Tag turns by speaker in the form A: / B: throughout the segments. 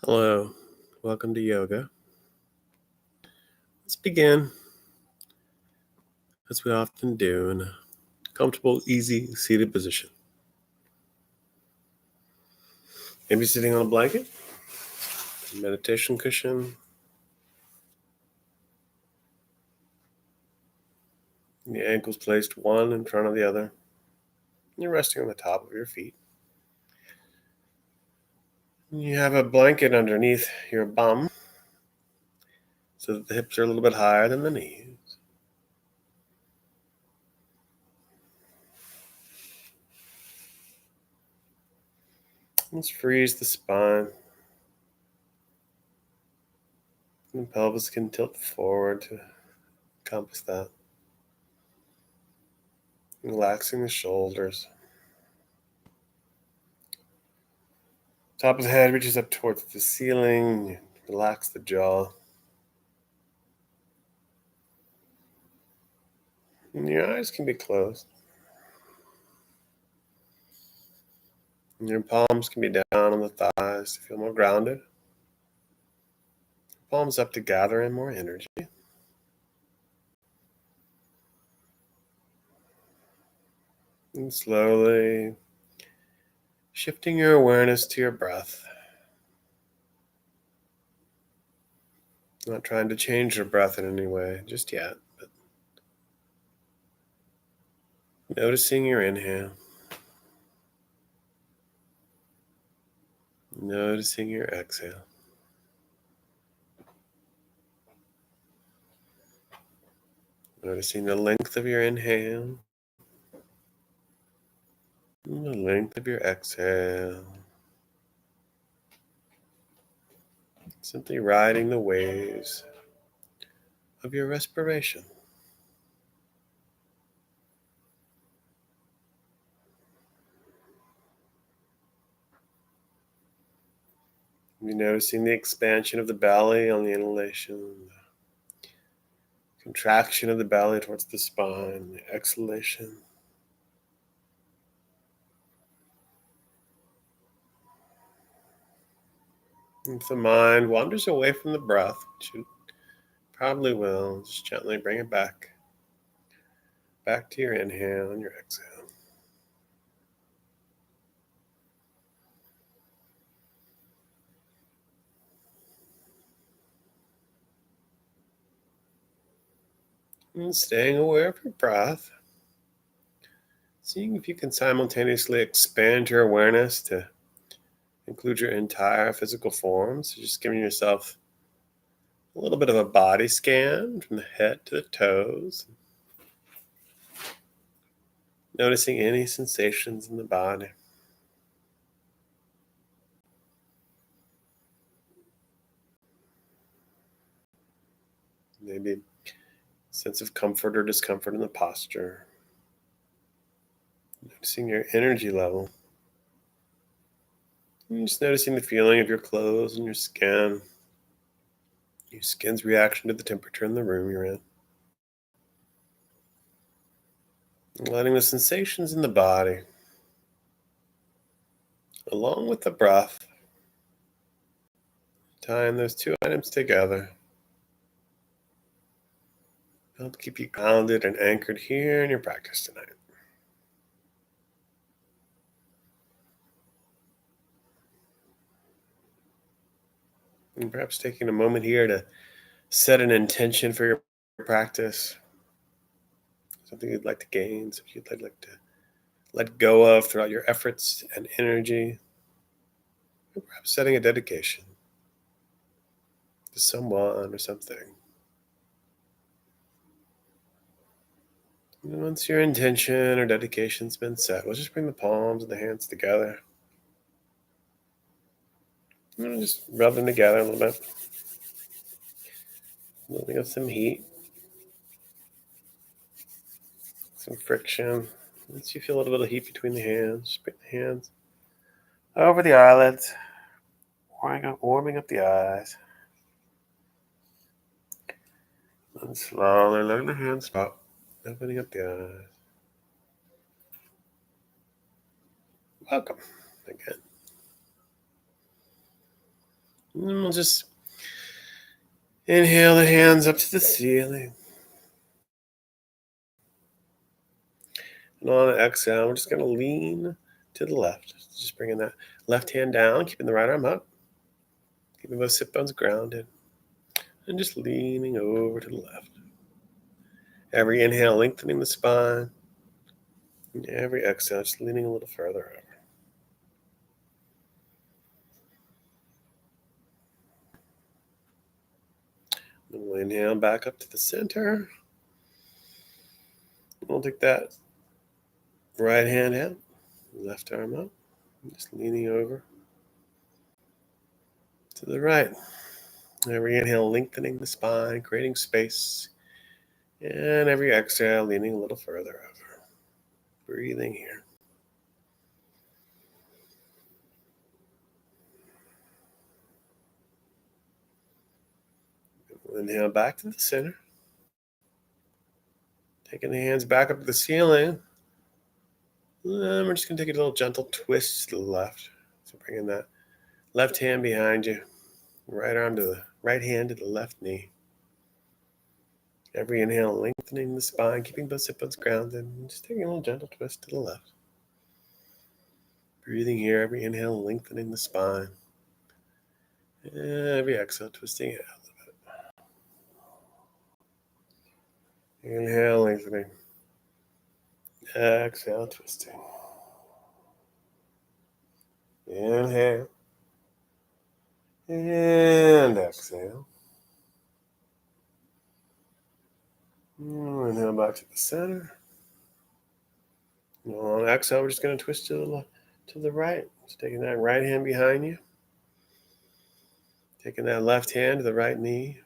A: Hello, welcome to yoga. Let's begin, as we often do, in a comfortable, easy seated position. Maybe sitting on a blanket, a meditation cushion, and the ankles placed one in front of the other. And you're resting on the top of your feet. And you have a blanket underneath your bum so that the hips are a little bit higher than the knees. Let's freeze the spine. And the pelvis can tilt forward to encompass that. Relaxing the shoulders. Top of the head reaches up towards the ceiling. Relax the jaw. And your eyes can be closed. And your palms can be down on the thighs to feel more grounded. Palms up to gather in more energy. And slowly shifting your awareness to your breath. Not trying to change your breath in any way just yet, but noticing your inhale. Noticing your exhale. Noticing the length of your inhale and the length of your exhale. Simply riding the waves of your respiration. You're noticing the expansion of the belly on the inhalation, the contraction of the belly towards the spine, the exhalation. If the mind wanders away from the breath, which it probably will, just gently bring it back to your inhale and your exhale. And staying aware of your breath, seeing if you can simultaneously expand your awareness to include your entire physical form. So just giving yourself a little bit of a body scan from the head to the toes. Noticing any sensations in the body. Maybe a sense of comfort or discomfort in the posture. Noticing your energy level. And just noticing the feeling of your clothes and your skin's reaction to the temperature in the room you're in. And letting the sensations in the body, along with the breath, tying those two items together, help keep you grounded and anchored here in your practice tonight. And perhaps taking a moment here to set an intention for your practice, something you'd like to gain, something you'd like to let go of throughout your efforts and energy, or perhaps setting a dedication to someone or something. And once your intention or dedication's been set, we'll just bring the palms of the hands together. And just rub them together a little bit. Building up some heat, some friction. Once you feel a little bit of heat between the hands, just bring the hands over the eyelids, warming up the eyes. And slowly letting the hands drop, opening up the eyes. Welcome again. And then we'll just inhale the hands up to the ceiling. And on the exhale, we're just going to lean to the left. Just bringing that left hand down, keeping the right arm up, keeping both sit bones grounded, and just leaning over to the left. Every inhale, lengthening the spine. And every exhale, just leaning a little further over. And we'll inhale back up to the center. We'll take that right hand out, left arm up, just leaning over to the right. Every inhale, lengthening the spine, creating space. And every exhale, leaning a little further over. Breathing here. We'll inhale back to the center. Taking the hands back up to the ceiling. And we're just going to take a little gentle twist to the left. So bringing that left hand behind you. Right arm to the right hand to the left knee. Every inhale, lengthening the spine, keeping both sit bones grounded. And just taking a little gentle twist to the left. Breathing here, every inhale, lengthening the spine. And every exhale, twisting it out a bit. Inhale, lengthening. Exhale, twisting. Inhale. And exhale. Inhale back to the center. On exhale, we're just going to twist to the right. Just taking that right hand behind you. Taking that left hand to the right knee.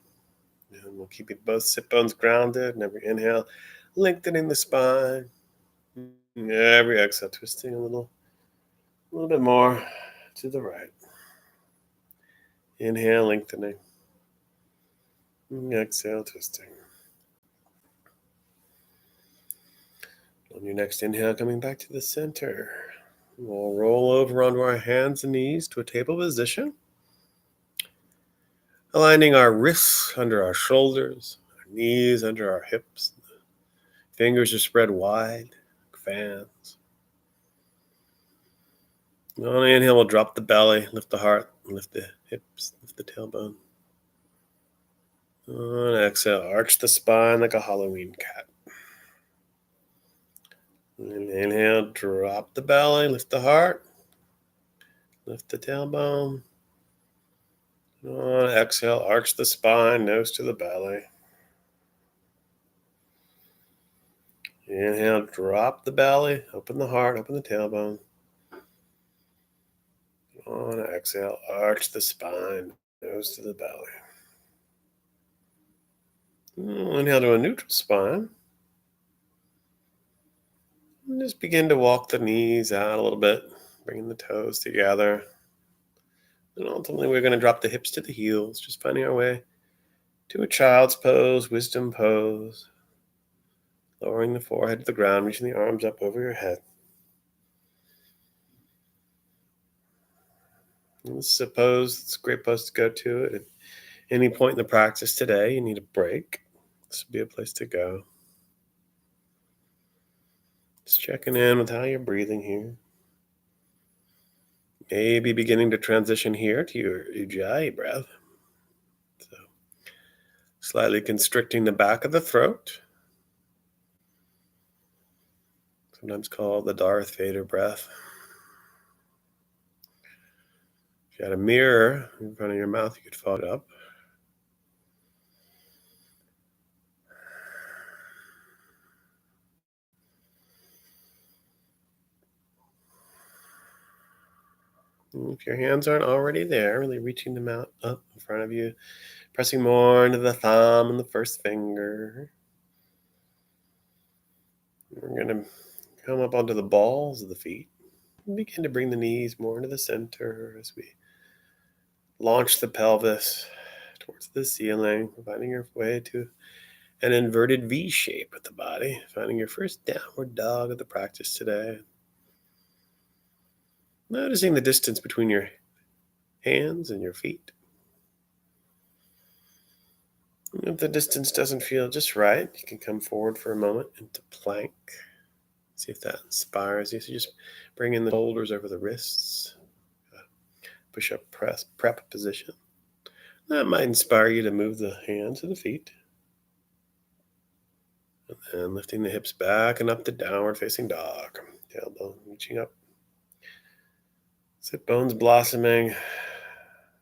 A: And we'll keep both sit bones grounded. And every inhale, lengthening the spine. And every exhale, twisting a little bit more to the right. Inhale, lengthening. And exhale, twisting. On your next inhale, coming back to the center. We'll roll over onto our hands and knees to a table position. Aligning our wrists under our shoulders, our knees under our hips. Fingers are spread wide, like fans. On the inhale, we'll drop the belly, lift the heart, lift the hips, lift the tailbone. On exhale, arch the spine like a Halloween cat. And inhale, drop the belly, lift the heart, lift the tailbone. On exhale, arch the spine, nose to the belly. Inhale, drop the belly, open the heart, open the tailbone. On exhale, arch the spine, nose to the belly. Inhale to a neutral spine. And just begin to walk the knees out a little bit, bringing the toes together. And ultimately, we're going to drop the hips to the heels, just finding our way to a child's pose, wisdom pose. Lowering the forehead to the ground, reaching the arms up over your head. And this is a pose, it's a great pose to go to at any point in the practice today. You need a break. This would be a place to go. Just checking in with how you're breathing here. Maybe beginning to transition here to your ujjayi breath. So slightly constricting the back of the throat. Sometimes called the Darth Vader breath. If you had a mirror in front of your mouth, you could fog it up. And if your hands aren't already there, really reaching them out up in front of you, pressing more into the thumb and the first finger. We're going to come up onto the balls of the feet and begin to bring the knees more into the center as we launch the pelvis towards the ceiling, finding your way to an inverted V shape with the body, finding your first downward dog of the practice today. Noticing the distance between your hands and your feet. If the distance doesn't feel just right, you can come forward for a moment into plank. See if that inspires you. So just bring in the shoulders over the wrists. Push up, press, prep position. That might inspire you to move the hands to the feet. And lifting the hips back and up to downward facing dog. Tailbone reaching up. Sit bones blossoming.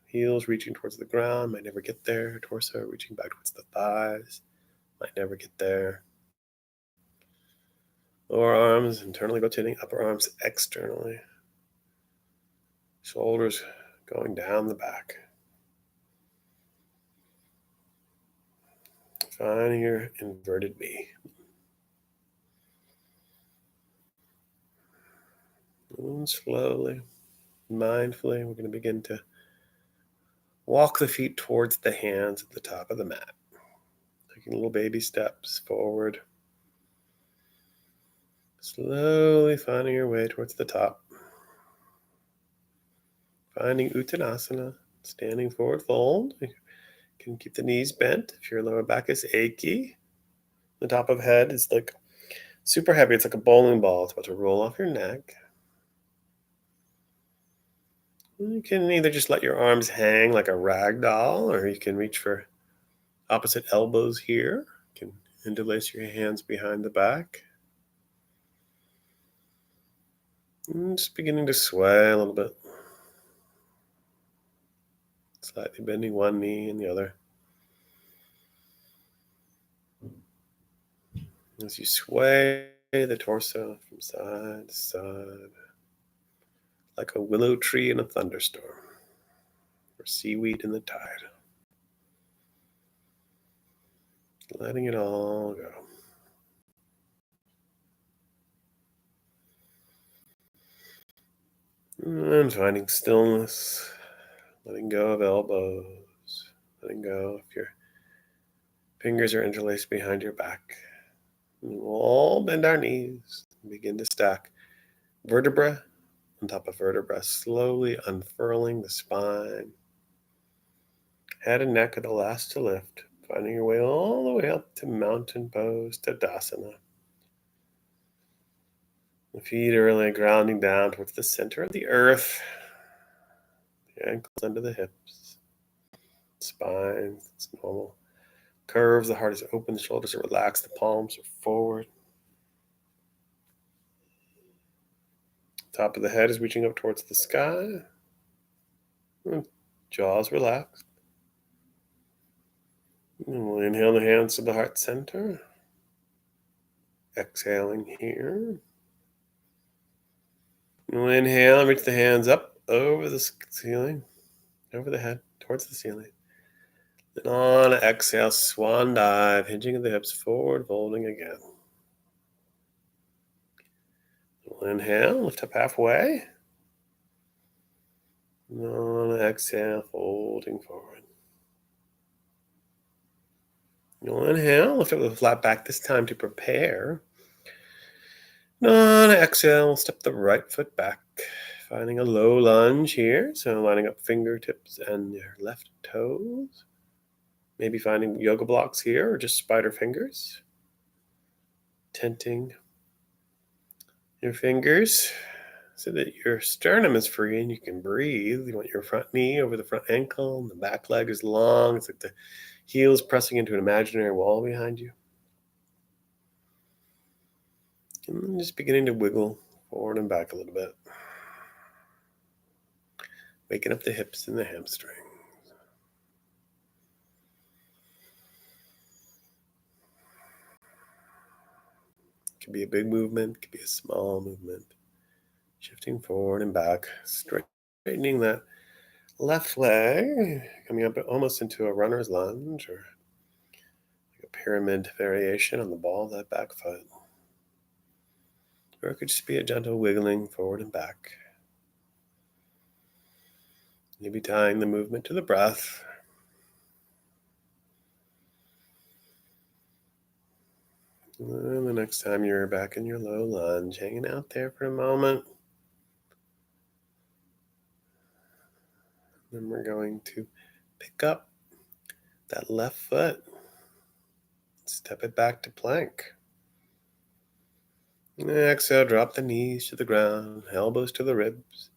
A: Heels reaching towards the ground. Might never get there. Torso reaching back towards the thighs. Might never get there. Lower arms internally rotating. Upper arms externally. Shoulders going down the back. Finding your inverted V. And slowly, mindfully, we're going to begin to walk the feet towards the hands at the top of the mat. Taking little baby steps forward. Slowly finding your way towards the top. Finding Uttanasana, standing forward fold. You can keep the knees bent if your lower back is achy. The top of head is like super heavy. It's like a bowling ball. It's about to roll off your neck. You can either just let your arms hang like a rag doll, or you can reach for opposite elbows here. You can interlace your hands behind the back. And just beginning to sway a little bit. Slightly bending one knee and the other. As you sway the torso from side to side, like a willow tree in a thunderstorm, or seaweed in the tide. Letting it all go. And finding stillness, letting go of elbows, letting go if your fingers are interlaced behind your back. And we'll all bend our knees and begin to stack vertebra on top of vertebra, slowly unfurling the spine. Head and neck are the last to lift, finding your way all the way up to mountain pose, Tadasana. The feet are really grounding down towards the center of the earth. The ankles under the hips. Spine, it's normal. Curves, the heart is open, the shoulders are relaxed, the palms are forward. Top of the head is reaching up towards the sky. Jaws relaxed. And we'll inhale the hands to the heart center. Exhaling here. And we'll inhale and reach the hands up over the ceiling, over the head, towards the ceiling. Then on exhale, swan dive, hinging at the hips, forward folding again. We'll inhale, lift up halfway. And on exhale, folding forward. You'll inhale, lift up with a flat back, this time to prepare. And on exhale, we'll step the right foot back, finding a low lunge here. So lining up fingertips and your left toes. Maybe finding yoga blocks here or just spider fingers. Tenting your fingers so that your sternum is free and you can breathe. You want your front knee over the front ankle and the back leg is long. It's like the heels pressing into an imaginary wall behind you. And then just beginning to wiggle forward and back a little bit. Waking up the hips and the hamstrings. It could be a big movement, it could be a small movement. Shifting forward and back, straightening that left leg, coming up almost into a runner's lunge or like a pyramid variation on the ball of that back foot. Or it could just be a gentle wiggling forward and back. Maybe tying the movement to the breath. And the next time you're back in your low lunge, hanging out there for a moment. Then we're going to pick up that left foot, Step it back to plank. And exhale, drop the knees to the ground, elbows to the ribs,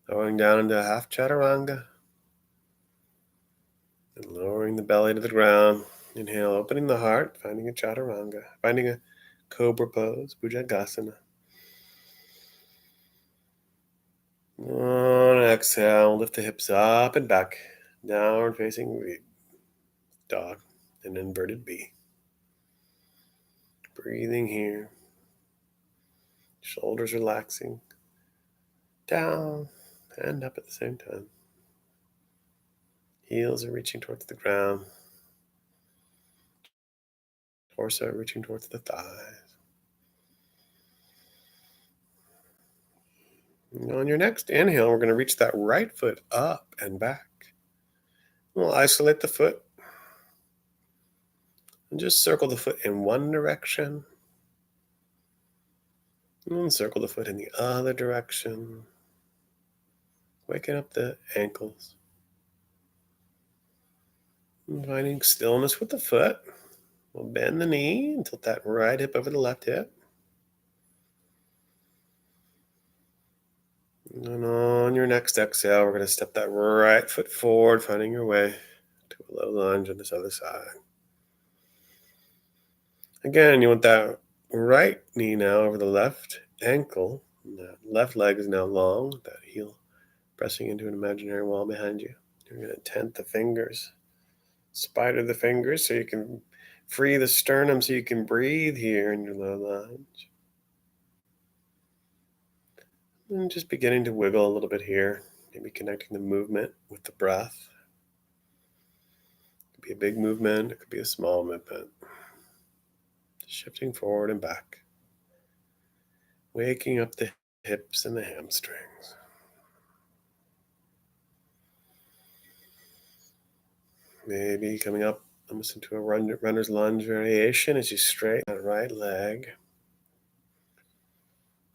A: lowering down into a half chaturanga. And lowering the belly to the ground. Inhale, opening the heart, finding a chaturanga, finding a cobra pose, bhujangasana. On exhale, lift the hips up and back, downward facing dog, and inverted B. Breathing here, shoulders relaxing, down and up at the same time. Heels are reaching towards the ground, torso reaching towards the thighs. And on your next inhale, we're going to reach that right foot up and back. We'll isolate the foot and just circle the foot in one direction. And circle the foot in the other direction. Waking up the ankles. And finding stillness with the foot. We'll bend the knee and tilt that right hip over the left hip. And on your next exhale, we're going to step that right foot forward, finding your way to a low lunge on this other side. Again, you want that right knee now over the left ankle. And that left leg is now long, that heel pressing into an imaginary wall behind you. You're going to tent the fingers, spider the fingers so you can free the sternum so you can breathe here in your low lunge. And just beginning to wiggle a little bit here, maybe connecting the movement with the breath. It could be a big movement, it could be a small movement. Shifting forward and back. Waking up the hips and the hamstrings. Maybe coming up almost into a runner's lunge variation as you straighten that right leg.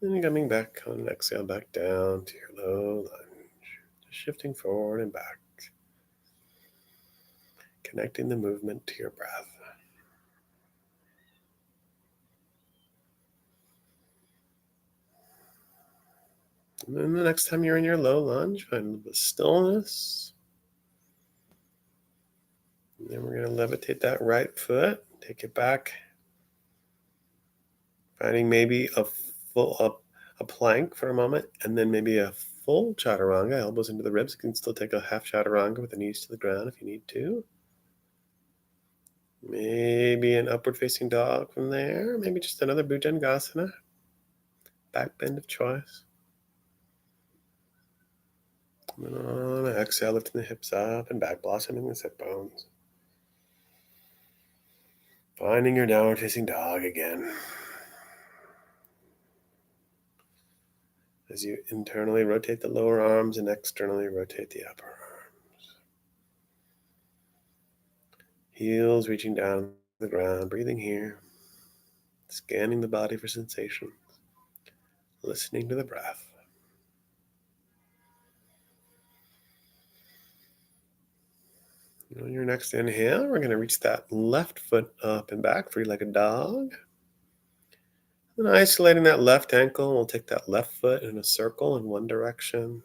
A: And coming back on an exhale back down to your low lunge. Just shifting forward and back. Connecting the movement to your breath. And then the next time you're in your low lunge, find a little bit of stillness. And then we're going to levitate that right foot. Take it back. Finding maybe a plank for a moment, and then maybe a full chaturanga, elbows into the ribs. You can still take a half chaturanga with the knees to the ground if you need to. Maybe an upward facing dog from there. Maybe just another bhujangasana. Back bend of choice. And then on an exhale, lifting the hips up and back, blossoming the sit bones. Finding your downward facing dog again. As you internally rotate the lower arms and externally rotate the upper arms. Heels reaching down to the ground, breathing here. Scanning the body for sensations. Listening to the breath. On your next inhale, we're going to reach that left foot up and back, free like a dog. And isolating that left ankle, we'll take that left foot in a circle in one direction.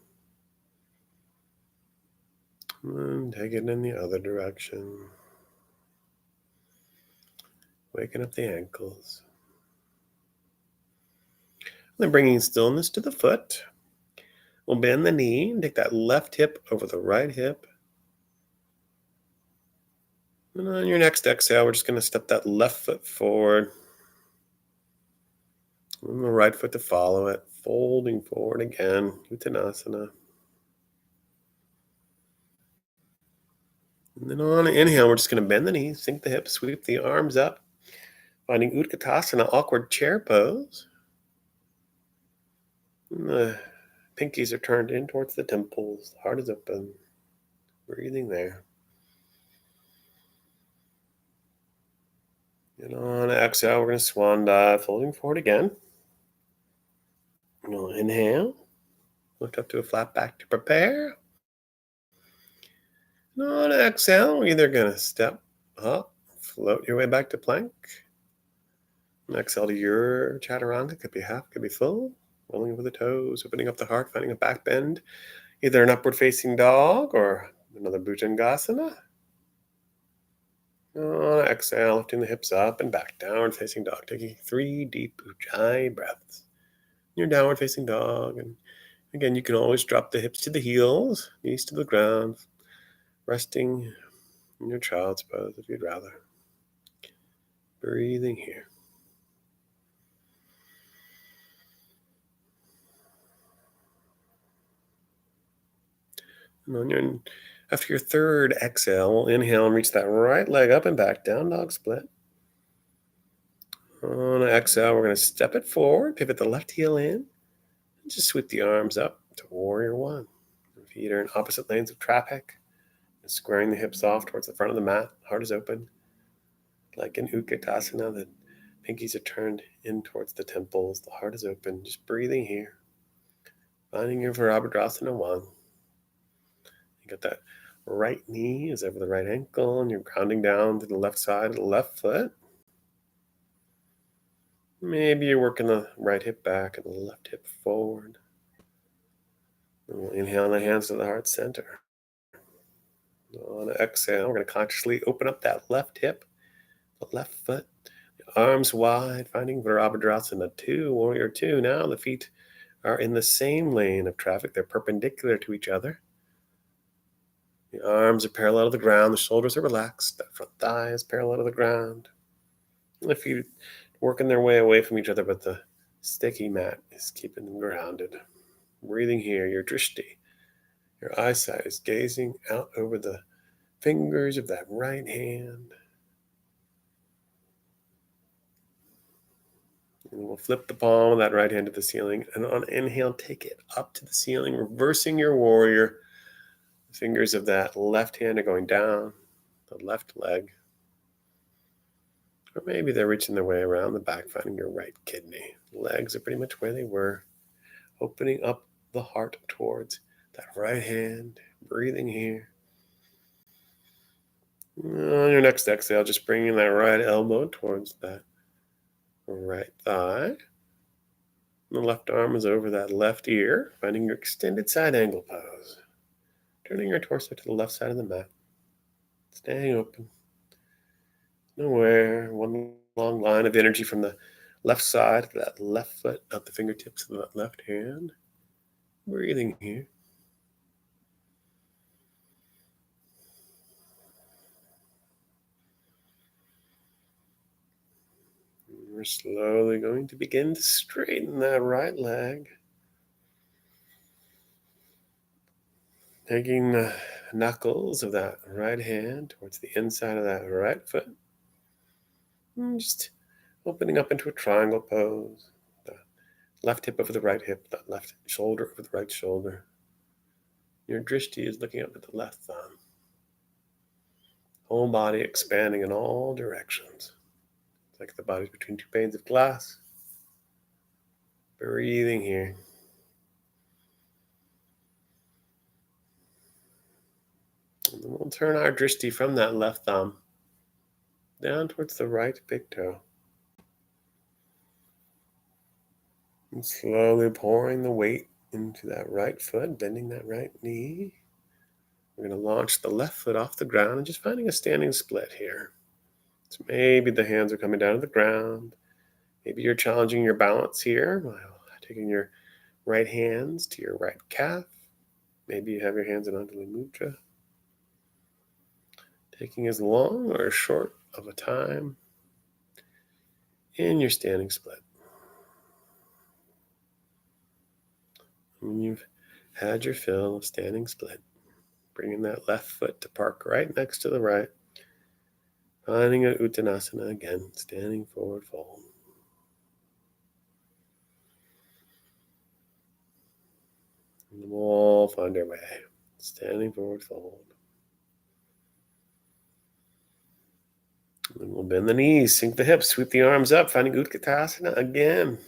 A: And take it in the other direction. Waking up the ankles. And then bringing stillness to the foot. We'll bend the knee and take that left hip over the right hip. And on your next exhale, we're just going to step that left foot forward. And the right foot to follow it, folding forward again, Uttanasana. And then on an inhale, we're just going to bend the knees, sink the hips, sweep the arms up, finding Utkatasana, awkward chair pose. And the pinkies are turned in towards the temples, the heart is open, breathing there. And on exhale, we're going to swan dive, folding forward again. And we'll inhale, lift up to a flat back to prepare. And on exhale, we're either going to step up, float your way back to plank. Exhale to your chaturanga. Could be half, could be full. Rolling over the toes, opening up the heart, finding a back bend. Either an upward facing dog or another Bhujangasana. Exhale, lifting the hips up and back. Downward facing dog. Taking 3 deep Ujjayi breaths. Your downward facing dog. And again, you can always drop the hips to the heels, knees to the ground, resting in your child's pose if you'd rather. Breathing here. And after your third exhale, we'll inhale and reach that right leg up and back, down dog split. On an exhale, we're going to step it forward, pivot the left heel in, and just sweep the arms up to warrior one. The feet are in opposite lanes of traffic, and squaring the hips off towards the front of the mat. Heart is open. Like in Utkatasana, the pinkies are turned in towards the temples. The heart is open. Just breathing here. Finding your Virabhadrasana 1. You got that right knee is over the right ankle, and you're grounding down to the left side of the left foot. Maybe you're working the right hip back and the left hip forward. And we'll inhale the hands to the heart center. On an exhale, we're going to consciously open up that left hip, the left foot, the arms wide, finding Virabhadrasana 2, warrior 2. Now the feet are in the same lane of traffic. They're perpendicular to each other. The arms are parallel to the ground. The shoulders are relaxed. That front thigh is parallel to the ground. And the feet working their way away from each other, but the sticky mat is keeping them grounded. Breathing here, your drishti, your eyesight is gazing out over the fingers of that right hand. And we'll flip the palm of that right hand to the ceiling. And on inhale, take it up to the ceiling, reversing your warrior. The fingers of that left hand are going down the left leg. Or maybe they're reaching their way around the back, finding your right kidney. Legs are pretty much where they were. Opening up the heart towards that right hand. Breathing here. On your next exhale, just bringing that right elbow towards that right thigh. The left arm is over that left ear, finding your extended side angle pose. Turning your torso to the left side of the mat. Staying open. Nowhere. One long line of energy from the left side of that left foot up the fingertips of that left hand. Breathing here. We're slowly going to begin to straighten that right leg. Taking the knuckles of that right hand towards the inside of that right foot. And just opening up into a triangle pose. The left hip over the right hip, the left shoulder over the right shoulder. Your drishti is looking up at the left thumb. Whole body expanding in all directions. It's like the body's between two panes of glass. Breathing here. And then we'll turn our drishti from that left thumb down towards the right big toe. And slowly pouring the weight into that right foot, bending that right knee. We're going to launch the left foot off the ground and just finding a standing split here. So maybe the hands are coming down to the ground. Maybe you're challenging your balance here while taking your right hands to your right calf. Maybe you have your hands in Anjali Mudra. Taking as long or as short of a time in your standing split. When you've had your fill of standing split, bringing that left foot to park right next to the right. Finding an Uttanasana again, standing forward fold. And we'll all find our way. Standing forward fold. And then we'll bend the knees, sink the hips, sweep the arms up, finding Utkatasana again.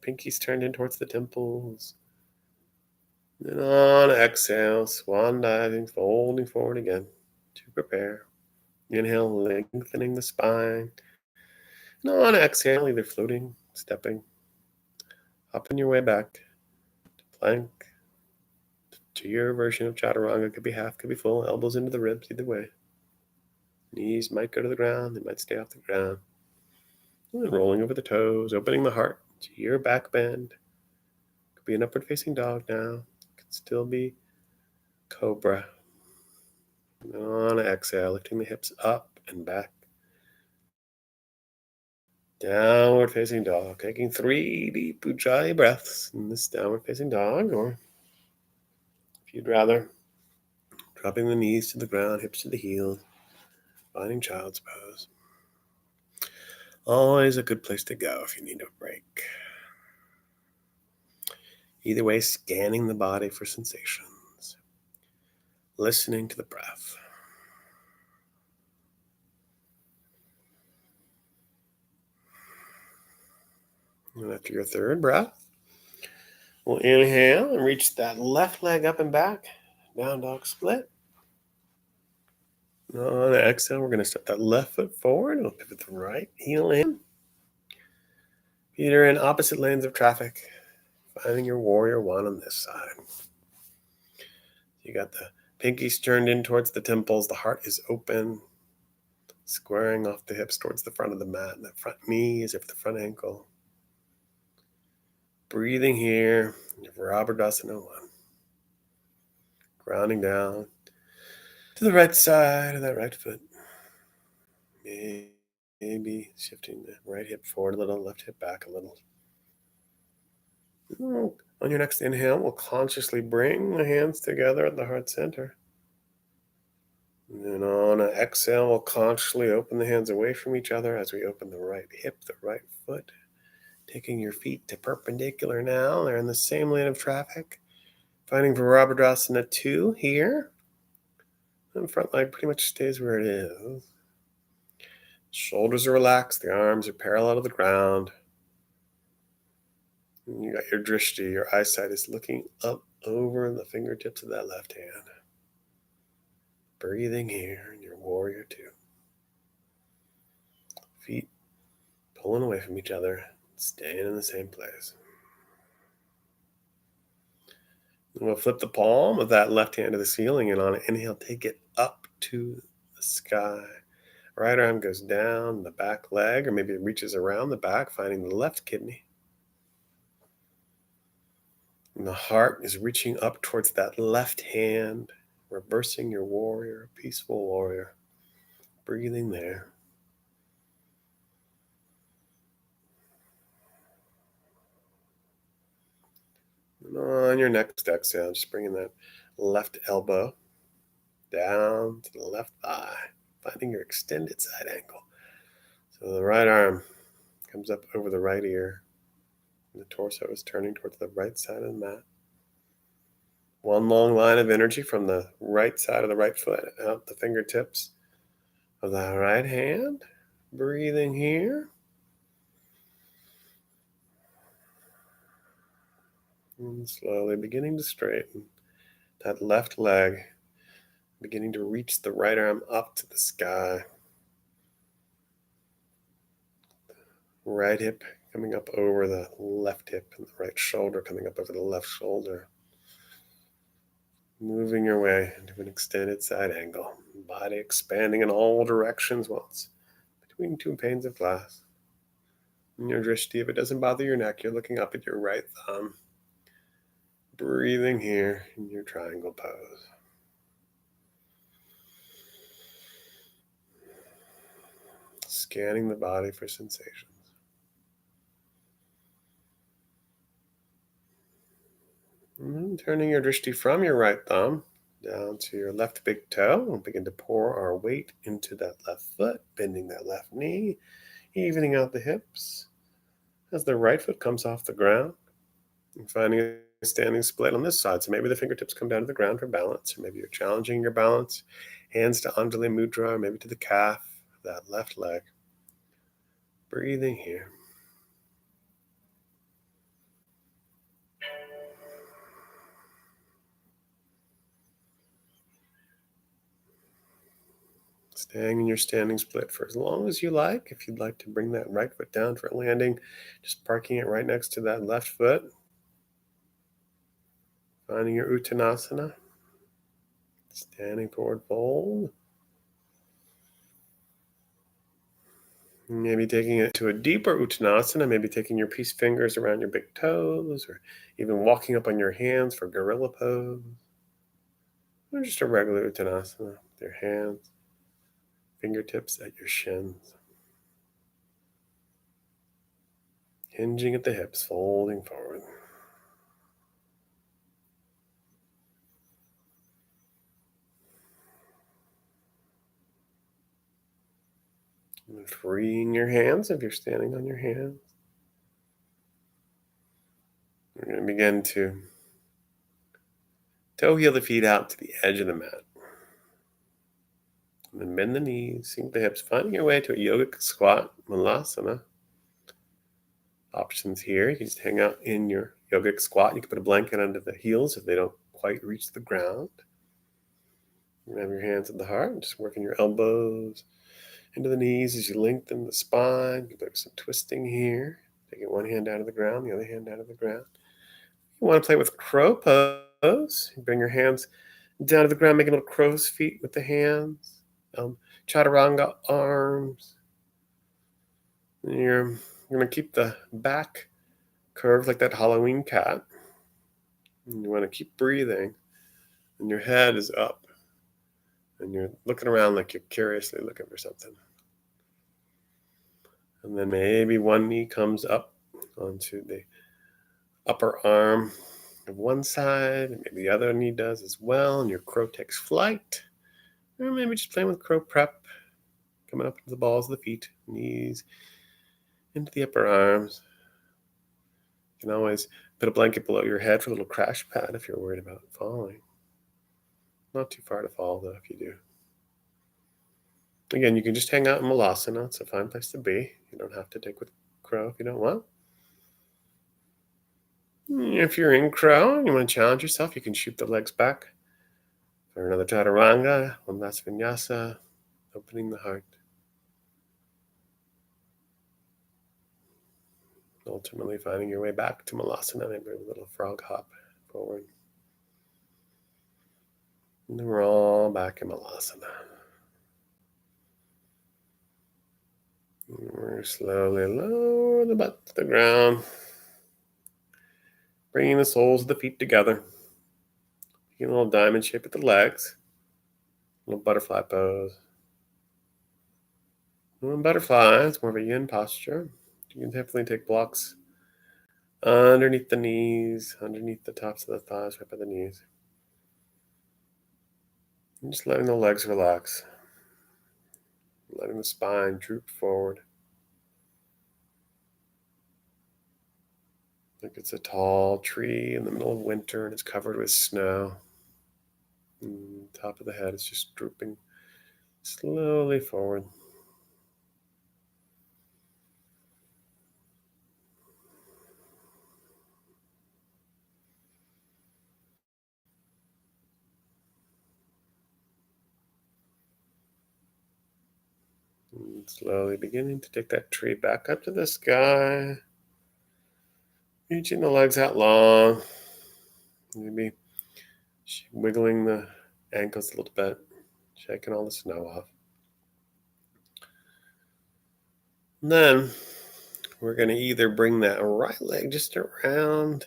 A: Pinkies turned in towards the temples. Then on exhale, swan diving, folding forward again to prepare. Inhale, lengthening the spine. And on exhale, either floating, stepping, hopping your way back to plank, to your version of chaturanga. Could be half, could be full. Elbows into the ribs, either way. Knees might go to the ground, they might stay off the ground. And rolling over the toes, opening the heart to your back bend. Could be an upward facing dog now. Could still be cobra. And on exhale, lifting the hips up and back. Downward facing dog. Taking 3 deep ujjayi breaths in this downward facing dog. Or if you'd rather, dropping the knees to the ground, hips to the heels. Finding child's pose. Always a good place to go if you need a break. Either way, scanning the body for sensations. Listening to the breath. And after your third breath, we'll inhale and reach that left leg up and back. Down dog split. On exhale, we're going to step that left foot forward. We'll pivot the right heel in. Feet are in opposite lanes of traffic. Finding your warrior one on this side. You got the pinkies turned in towards the temples. The heart is open. Squaring off the hips towards the front of the mat. And the front knee is over the front ankle. Breathing here. Virabhadasana 1. Grounding down to the right side of that right foot. Maybe shifting the right hip forward a little, left hip back a little. On your next inhale, we'll consciously bring the hands together at the heart center. And then on an exhale, we'll consciously open the hands away from each other as we open the right hip, the right foot. Taking your feet to perpendicular now. They're in the same lane of traffic. Finding Virabhadasana 2 here. And front leg pretty much stays where it is. Shoulders are relaxed. The arms are parallel to the ground. And you got your drishti. Your eyesight is looking up over the fingertips of that left hand. Breathing here in your warrior 2. Feet pulling away from each other, staying in the same place. And we'll flip the palm of that left hand to the ceiling, and on an inhale, take it up to the sky. Right arm goes down the back leg, or maybe it reaches around the back, finding the left kidney. And the heart is reaching up towards that left hand, reversing your warrior, peaceful warrior. Breathing there. And on your next exhale, just bringing that left elbow down to the left thigh, finding your extended side angle. So the right arm comes up over the right ear, and the torso is turning towards the right side of the mat. One long line of energy from the right side of the right foot out the fingertips of the right hand. Breathing here. And slowly beginning to straighten that left leg, beginning to reach the right arm up to the sky. Right hip coming up over the left hip and the right shoulder coming up over the left shoulder. Moving your way into an extended side angle. Body expanding in all directions while it's between two panes of glass. And your drishti, if it doesn't bother your neck, you're looking up at your right thumb. Breathing here in your triangle pose. Scanning the body for sensations. And then turning your drishti from your right thumb down to your left big toe. We'll begin to pour our weight into that left foot, bending that left knee, evening out the hips as the right foot comes off the ground. And finding a standing split on this side. So maybe the fingertips come down to the ground for balance, or maybe you're challenging your balance. Hands to Anjali Mudra, or maybe to the calf of that left leg. Breathing here. Staying in your standing split for as long as you like. If you'd like to bring that right foot down for a landing, just parking it right next to that left foot. Finding your Uttanasana. Standing forward fold. Maybe taking it to a deeper Uttanasana, maybe taking your peace fingers around your big toes, or even walking up on your hands for gorilla pose. Or just a regular Uttanasana with your hands, fingertips at your shins. Hinging at the hips, folding forward. And freeing your hands if you're standing on your hands. We're going to begin to toe heel the feet out to the edge of the mat. And then bend the knees, sink the hips, finding your way to a yogic squat, Malasana. Options here. You can just hang out in your yogic squat. You can put a blanket under the heels if they don't quite reach the ground. You can have your hands at the heart and just working your elbows into the knees as you lengthen the spine. You can do some twisting here. Taking one hand out of the ground, the other hand out of the ground. You want to play with crow pose. You bring your hands down to the ground, making little crow's feet with the hands. Chaturanga arms. And you're going to keep the back curved like that Halloween cat. And you want to keep breathing. And your head is up. And you're looking around like you're curiously looking for something. And then maybe one knee comes up onto the upper arm of one side, and maybe the other knee does as well, and your crow takes flight. Or maybe just playing with crow prep, coming up into the balls of the feet, knees into the upper arms. You can always put a blanket below your head for a little crash pad if you're worried about falling. Not too far to fall, though, if you do. Again, you can just hang out in Malasana. It's a fine place to be. You don't have to take with crow if you don't want. If you're in crow and you want to challenge yourself, you can shoot the legs back for another chaturanga, one last vinyasa, opening the heart. Ultimately finding your way back to Malasana, maybe a little frog hop forward. And then we're all back in Malasana. And we're slowly lower the butt to the ground, bringing the soles of the feet together. Making a little diamond shape with the legs. A little butterfly pose. And butterfly, it's more of a yin posture. You can definitely take blocks underneath the knees, underneath the tops of the thighs, right by the knees. And just letting the legs relax. Letting the spine droop forward. Like it's a tall tree in the middle of winter and it's covered with snow. And the top of the head is just drooping slowly forward. And slowly beginning to take that tree back up to the sky. Reaching the legs out long. Maybe wiggling the ankles a little bit. Shaking all the snow off. And then we're going to either bring that right leg just around,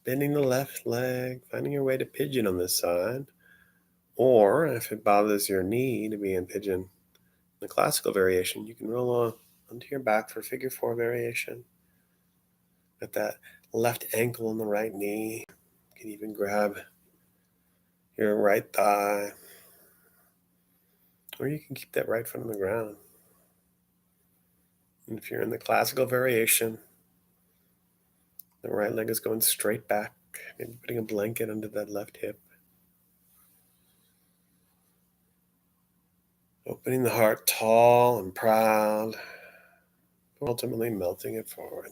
A: bending the left leg, finding your way to pigeon on this side. Or if it bothers your knee to be in pigeon, the classical variation, you can roll on onto your back for figure four variation. With that left ankle on the right knee. You can even grab your right thigh. Or you can keep that right foot on the ground. And if you're in the classical variation, the right leg is going straight back, maybe putting a blanket under that left hip. Opening the heart tall and proud, ultimately melting it forward.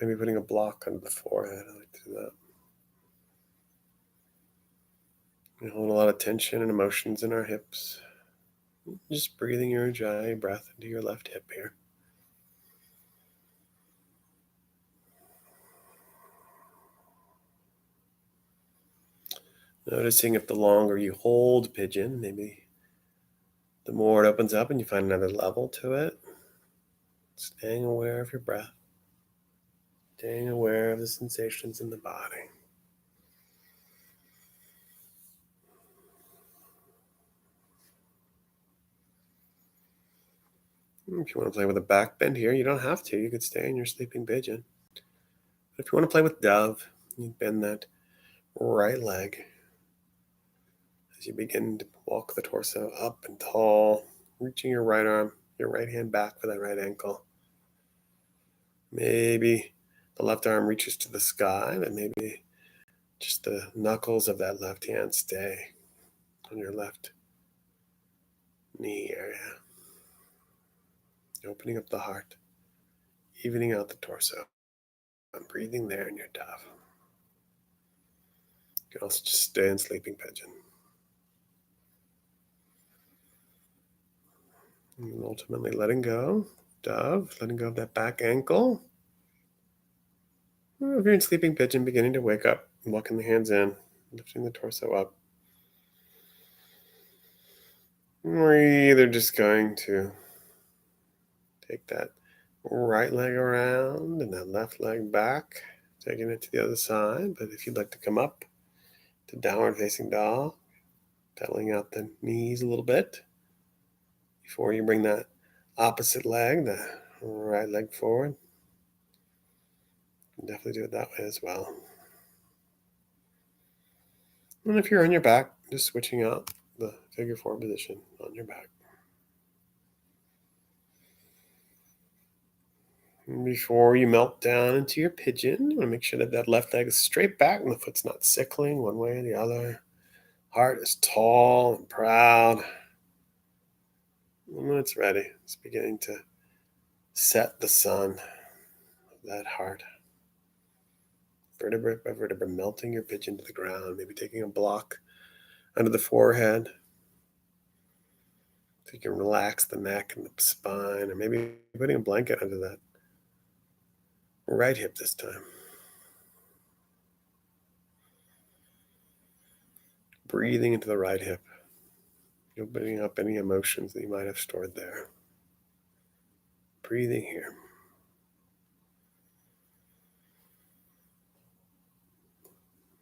A: Maybe putting a block under the forehead. I like to do that. We hold a lot of tension and emotions in our hips. Just breathing your Ujjayi breath into your left hip here. Noticing if the longer you hold pigeon, maybe the more it opens up and you find another level to it. Staying aware of your breath. Staying aware of the sensations in the body. If you want to play with a back bend here, you don't have to. You could stay in your sleeping pigeon. But if you want to play with dove, you bend that right leg as you begin to walk the torso up and tall, reaching your right arm, your right hand back for that right ankle. Maybe the left arm reaches to the sky, but maybe just the knuckles of that left hand stay on your left knee area. Opening up the heart, evening out the torso, and breathing there in your dove. You can also just stay in sleeping pigeon. And ultimately letting go, dove, letting go of that back ankle. Or if you're in sleeping pigeon, beginning to wake up, walking the hands in, lifting the torso up. We're either just going to take that right leg around and that left leg back, taking it to the other side. But if you'd like to come up to downward facing dog, pedaling out the knees a little bit before you bring that opposite leg, the right leg forward. You can definitely do it that way as well. And if you're on your back, just switching out the figure four position on your back. And before you melt down into your pigeon, you want to make sure that that left leg is straight back and the foot's not sickling one way or the other. Heart is tall and proud. And when it's ready, it's beginning to set the sun of that heart. Vertebra by vertebra, melting your pigeon to the ground, maybe taking a block under the forehead. So you can relax the neck and the spine, or maybe putting a blanket under that right hip this time. Breathing into the right hip, opening up any emotions that you might have stored there. Breathing here.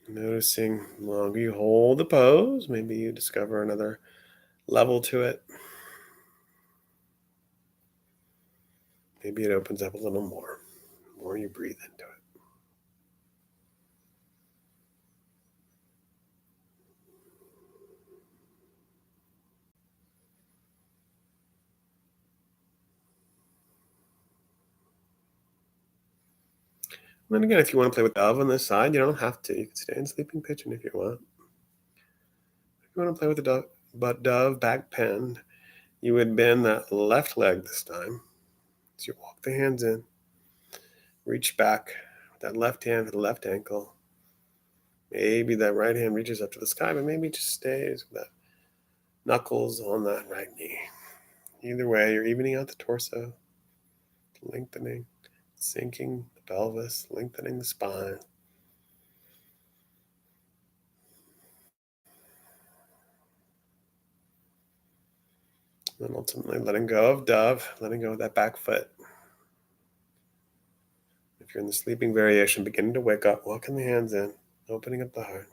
A: Noticing the longer you hold the pose, maybe you discover another level to it. Maybe it opens up a little more the more you breathe into it. And then again, if you want to play with dove on this side, you don't have to. You can stay in sleeping pigeon if you want. If you want to play with the dove back bend, you would bend that left leg this time. As you walk the hands in, reach back with that left hand to the left ankle. Maybe that right hand reaches up to the sky, but maybe it just stays with that knuckles on that right knee. Either way, you're evening out the torso, lengthening, sinking the pelvis, lengthening the spine. And ultimately letting go of dove, letting go of that back foot. If you're in the sleeping variation, beginning to wake up, walking the hands in, opening up the heart.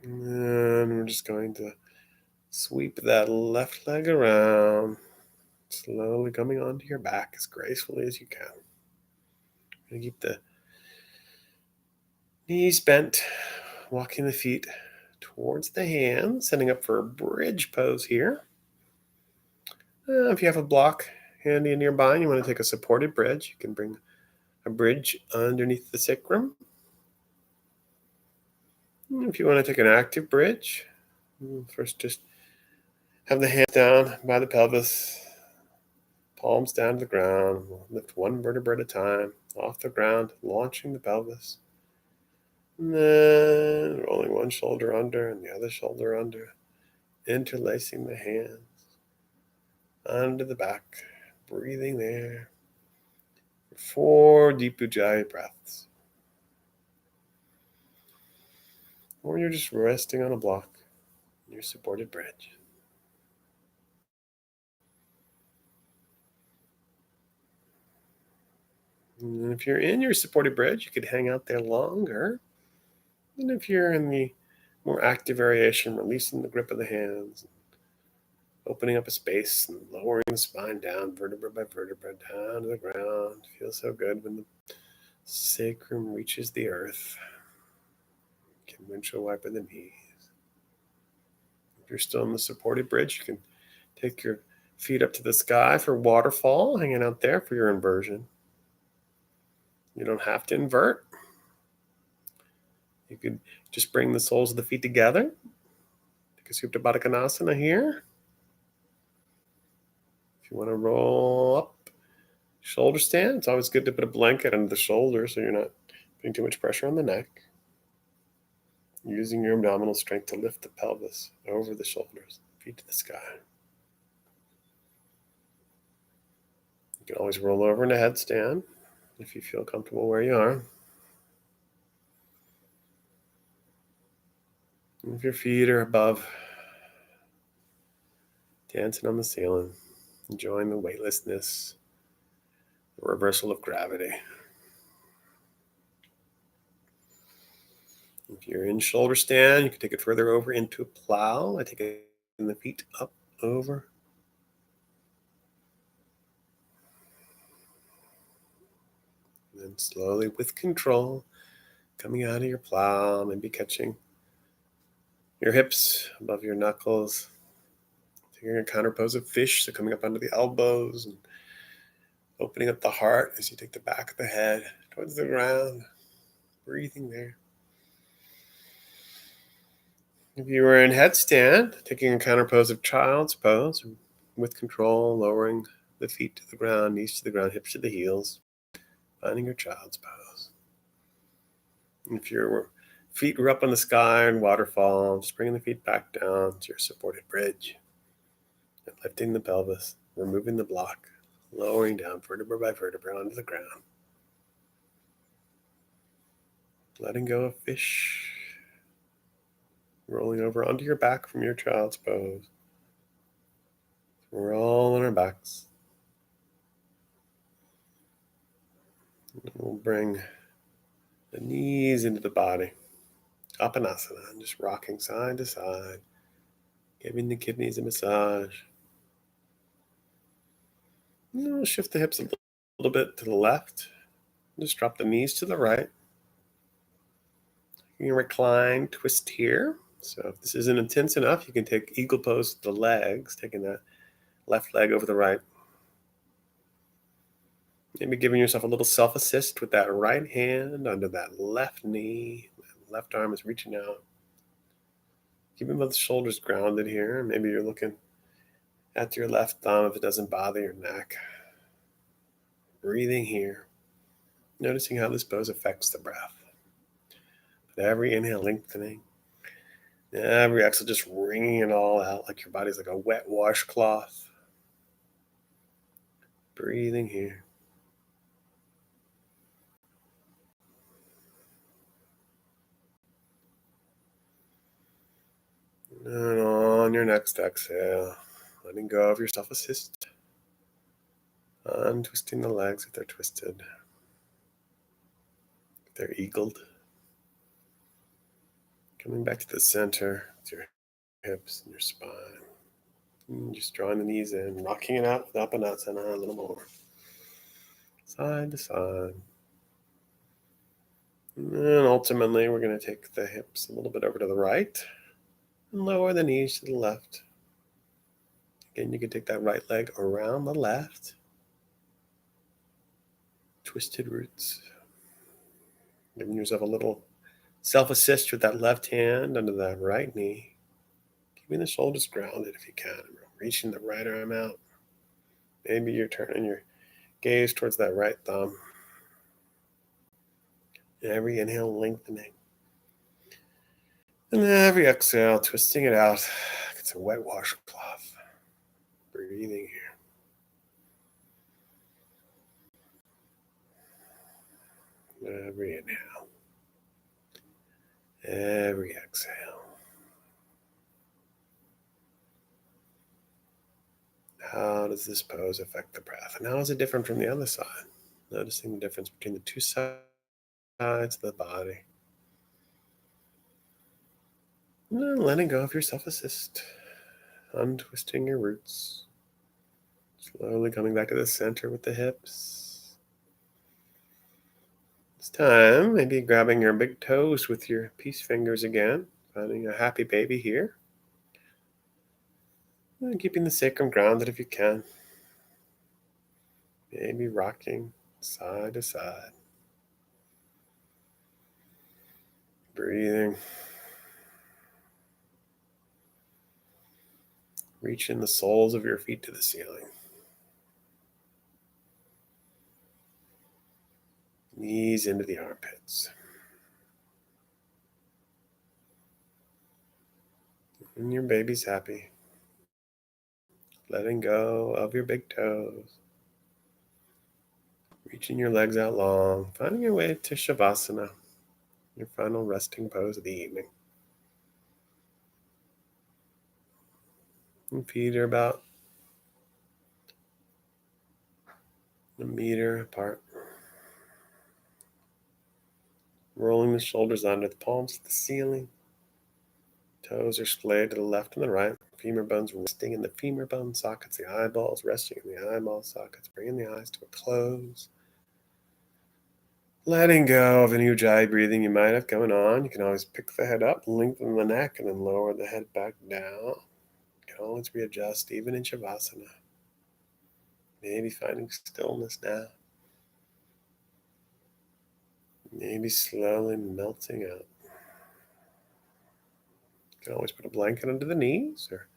A: And we're just going to sweep that left leg around, slowly coming onto your back as gracefully as you can. And keep the knees bent, walking the feet towards the hands, setting up for a bridge pose here. If you have a block handy nearby and you want to take a supported bridge, you can bring a bridge underneath the sacrum. If you want to take an active bridge, first just have the hands down by the pelvis, palms down to the ground. We'll lift one vertebra at a time off the ground, launching the pelvis. And then rolling one shoulder under and the other shoulder under, interlacing the hands under the back, breathing there. 4 deep Ujjayi breaths. Or you're just resting on a block in your supported bridge. And if you're in your supported bridge, you could hang out there longer. And if you're in the more active variation, releasing the grip of the hands, opening up a space and lowering the spine down, vertebra by vertebra, down to the ground. Feels so good when the sacrum reaches the earth. You can windshield wiper the knees. If you're still in the supported bridge, you can take your feet up to the sky for waterfall, hanging out there for your inversion. You don't have to invert. You could just bring the soles of the feet together. Take a Supta Baddha Konasana here. If you want to roll up, shoulder stand. It's always good to put a blanket under the shoulder so you're not putting too much pressure on the neck. Using your abdominal strength to lift the pelvis over the shoulders, feet to the sky. You can always roll over in a headstand if you feel comfortable where you are. And if your feet are above, dancing on the ceiling, enjoying the weightlessness, the reversal of gravity. If you're in shoulder stand, you can take it further over into a plow. I take it in the feet up, over. And then slowly, with control, coming out of your plow, maybe catching your hips above your knuckles. Taking a counter pose of fish, so coming up under the elbows and opening up the heart as you take the back of the head towards the ground, breathing there. If you were in headstand, taking a counter pose of child's pose, with control, lowering the feet to the ground, knees to the ground, hips to the heels, finding your child's pose. If your feet were up on the sky and waterfall, just bringing the feet back down to your supported bridge, and lifting the pelvis, removing the block, lowering down vertebra by vertebra onto the ground. Letting go of fish, rolling over onto your back from your child's pose. We're all on our backs. We'll bring the knees into the body. Apanasana, just rocking side to side, giving the kidneys a massage. And then we'll shift the hips a little bit to the left. Just drop the knees to the right. You can recline, twist here. So if this isn't intense enough, you can take eagle pose with the legs, taking that left leg over the right. Maybe giving yourself a little self-assist with that right hand under that left knee. That left arm is reaching out. Keeping both shoulders grounded here. Maybe you're looking at your left thumb if it doesn't bother your neck. Breathing here. Noticing how this pose affects the breath. With every inhale, lengthening. Every exhale, just wringing it all out like your body's like a wet washcloth. Breathing here. And on your next exhale, letting go of your self-assist. Untwisting the legs if they're twisted. If they're eagled. Coming back to the center with your hips and your spine. And just drawing the knees in, rocking it out with Apanasana a little more. Side to side. And then ultimately, we're going to take the hips a little bit over to the right and lower the knees to the left. Again, you can take that right leg around the left. Twisted roots. Giving yourself a little self-assist with that left hand under that right knee. Keeping the shoulders grounded if you can. Reaching the right arm out. Maybe you're turning your gaze towards that right thumb. Every inhale, lengthening. And then every exhale, twisting it out. It's a wet washcloth. Breathing here. Every inhale. Every exhale. How does this pose affect the breath? And how is it different from the other side? Noticing the difference between the two sides of the body. And then letting go of your self assist. Untwisting your roots. Slowly coming back to the center with the hips. This time, maybe grabbing your big toes with your peace fingers again. Finding a happy baby here. And keeping the sacrum grounded if you can. Maybe rocking side to side. Breathing. Reaching the soles of your feet to the ceiling. Knees into the armpits. And your baby's happy. Letting go of your big toes. Reaching your legs out long. Finding your way to Shavasana. Your final resting pose of the evening. And feet are about a meter apart. Rolling the shoulders under the palms to the ceiling. Toes are splayed to the left and the right. Femur bones resting in the femur bone sockets. The eyeballs resting in the eyeball sockets. Bringing the eyes to a close. Letting go of any ujjayi breathing you might have going on. You can always pick the head up, lengthen the neck, and then lower the head back down. You can always readjust, even in Shavasana. Maybe finding stillness now. Maybe slowly melting out. You can always put a blanket under the knees or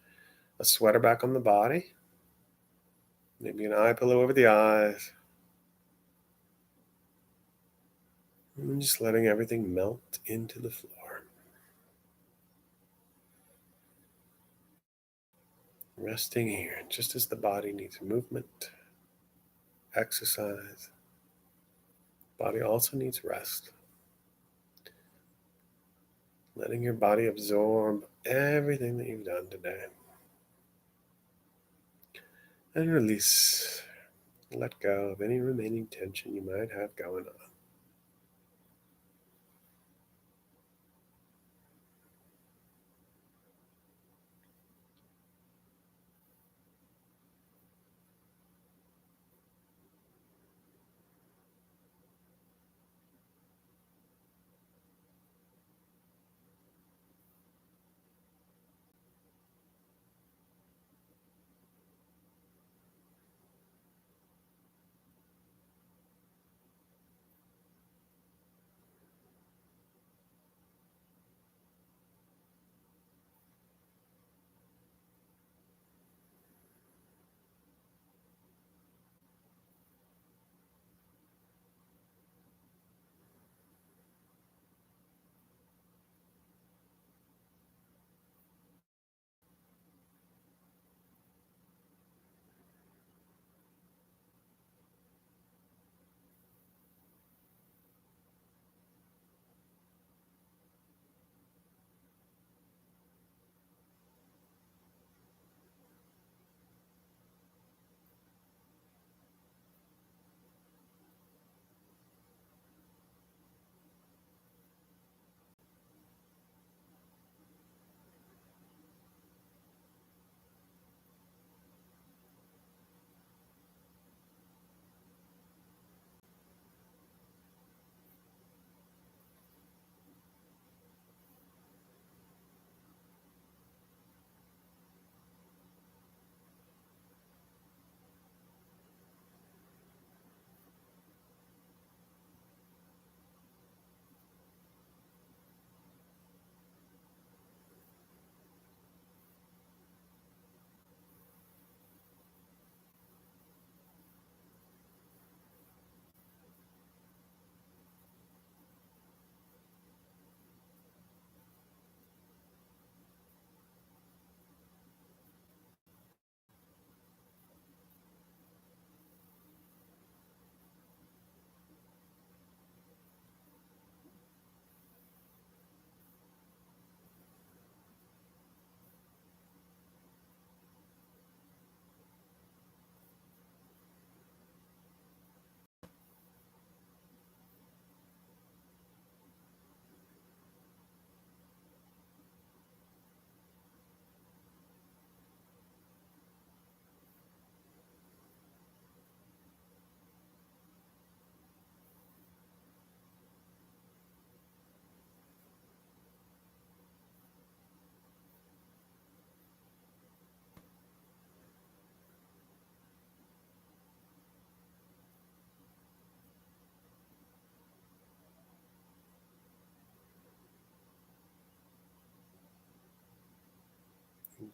A: a sweater back on the body. Maybe an eye pillow over the eyes. And just letting everything melt into the floor. Resting here, just as the body needs movement, exercise. Body also needs rest. Letting your body absorb everything that you've done today. And release. Let go of any remaining tension you might have going on.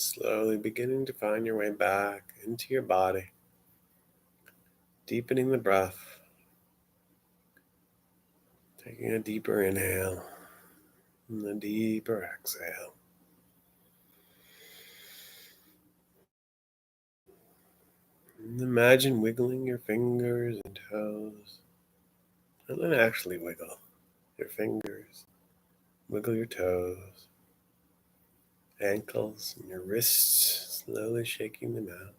A: Slowly beginning to find your way back into your body, deepening the breath, taking a deeper inhale and a deeper exhale. And imagine wiggling your fingers and toes, and then actually wiggle your fingers, wiggle your toes, ankles, and your wrists, slowly shaking them out.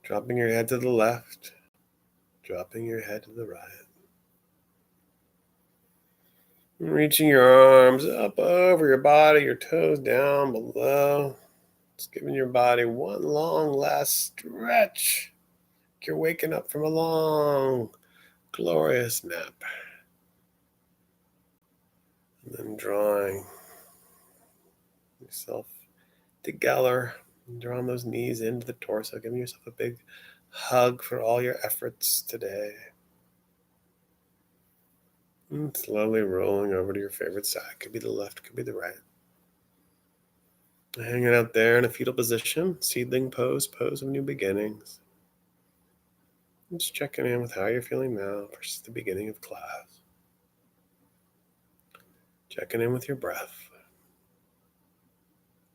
A: Dropping your head to the left, dropping your head to the right. And reaching your arms up over your body, your toes down below. Just giving your body one long last stretch. You're waking up from a long, glorious nap. And then drawing yourself together, drawing those knees into the torso, giving yourself a big hug for all your efforts today. And slowly rolling over to your favorite side. Could be the left, could be the right. Hanging out there in a fetal position, seedling pose, pose of new beginnings. And just checking in with how you're feeling now versus the beginning of class. Checking in with your breath.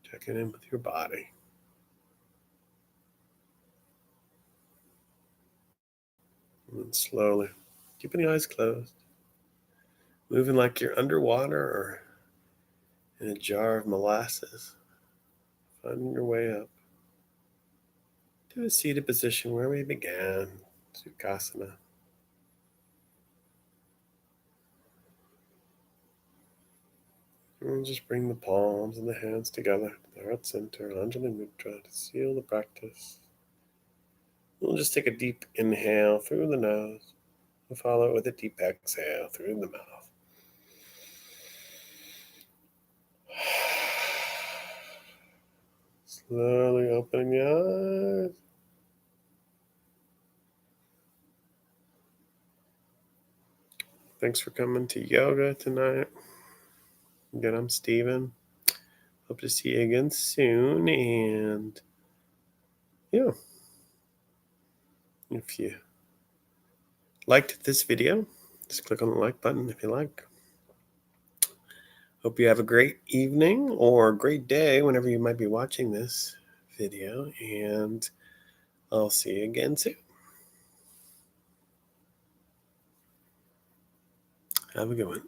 A: Checking in with your body. And then slowly, keeping the eyes closed. Moving like you're underwater or in a jar of molasses. Finding your way up to a seated position where we began, Sukhasana. And just bring the palms and the hands together, the heart center, Anjali Mudra, to seal the practice. We'll just take a deep inhale through the nose and follow it with a deep exhale through the mouth. Slowly opening the eyes. Thanks for coming to yoga tonight. Again, I'm Steven. Hope to see you again soon. And yeah, if you liked this video, just click on the like button if you like. Hope you have a great evening or great day whenever you might be watching this video. And I'll see you again soon. Have a good one.